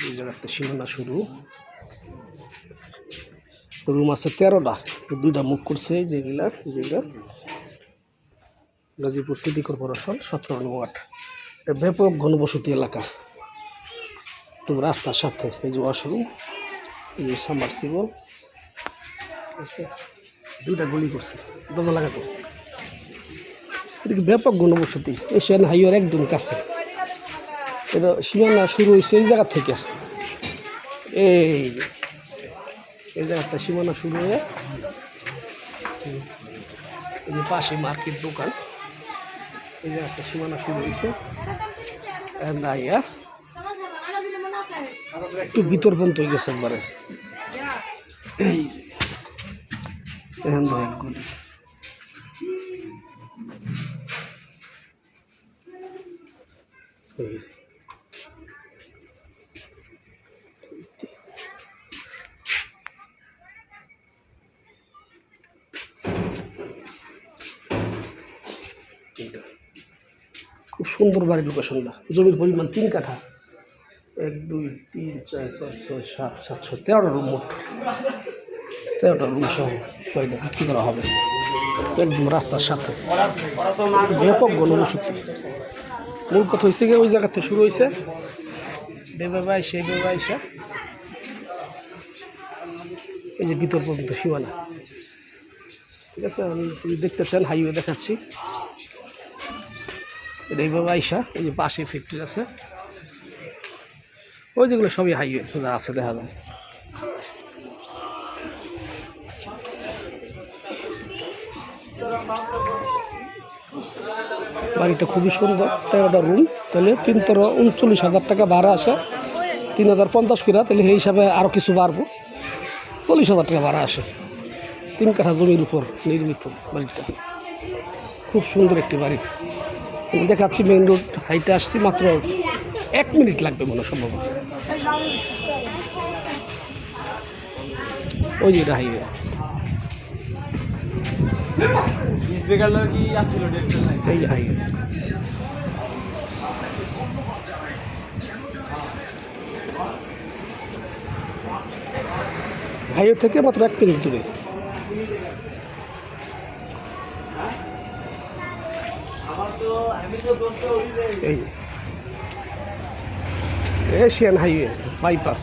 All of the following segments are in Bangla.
এই জায়গাতে সীমানা শুরু। রুম আছে 13টা, 2টা মুখ করছে যেগুলা গাজীপুর সিটি কর্পোরেশন 17 নং ওয়ার্ড। ব্যাপক ঘনবসতি এলাকা। তো রাস্তার সাথে এই যে ওয়াশরুম, এই যে সাবমার্সিবল আছে, 2টা গলি করছে দোতলা লাগাতো। এদিকে ব্যাপক ঘনবসতি, এশিয়ান হাইওয়ের একদম কাছে। এটা সীমানা শুরু হয়েছে এই জায়গা থেকে। এই জায়গাটা সীমানা শুরু হয়ে এই যে পাশে মার্কেট দোকান, এই জায়গাটা সীমানা শুরু হয়েছে। একটু ভিতর পর্যন্ত হয়ে গেছে একবারে। এই এখান থেকে একগুলি খুব সুন্দর বাড়ির লোকেশনটা। জমির পরিমাণ 3 কাঠা। 1 2 3 4 5 6 7 7 13টা রুম মোট। 13টা রুম সহ কয়টা বিক্রি করা হবে একদম রাস্তার সাথে। ব্যাপক ঘনবসতি। মূল কথা হয়েছে গিয়ে ওই জায়গা থেকে শুরু হয়েছে, সেই ব্যবসা এই যে ভিতর পর্যন্ত সীমানা। ঠিক আছে, আমি দেখতে চান হাইওয়ে দেখাচ্ছি। এটা এইভাবে আইসা এই যে পাশে ফ্যাক্টরি আছে, ওই যেগুলো সবই হাইওয়ে আছে দেখা যায়। বাড়িটা খুবই সুন্দর। 13টা রুম, তাহলে 39,000 টাকা ভাড়া আসে। 3,050 করে, তাহলে সেই হিসাবে আরও কিছু বাড়বো। 40,000 টাকা ভাড়া আসে। 3 কাঠা জমির উপর নির্মিত বাড়িটা। খুব সুন্দর একটি বাড়ি। আমি দেখাচ্ছি মেইন রোড, হাইটে আসছি মাত্র 1 মিনিট লাগবে মনে সম্ভব। ওই যে এটা হাইওয়ে। এই যে হাইওয়ে। হাইওয়ে থেকে মাত্র 1 মিনিট দূরে। এই এশিয়ান হাইওয়ে বাইপাস,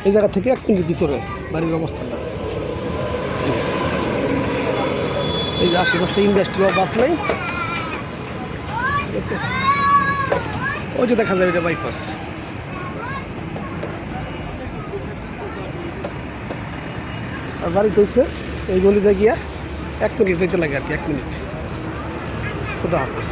এই জায়গা থেকে 1 মিনিট ভিতরে বাড়ির অবস্থানটা। এই যে আশেপাশে ইন্ডাস্ট্রি অভাব নেই। ওই যে দেখা যায় এটা বাইপাস। আর বাড়ি হয়েছে এই গলিতে গিয়া 1 মিনিট যেতে লাগে আর কি, 1 মিনিট। খুদা হাফেজ।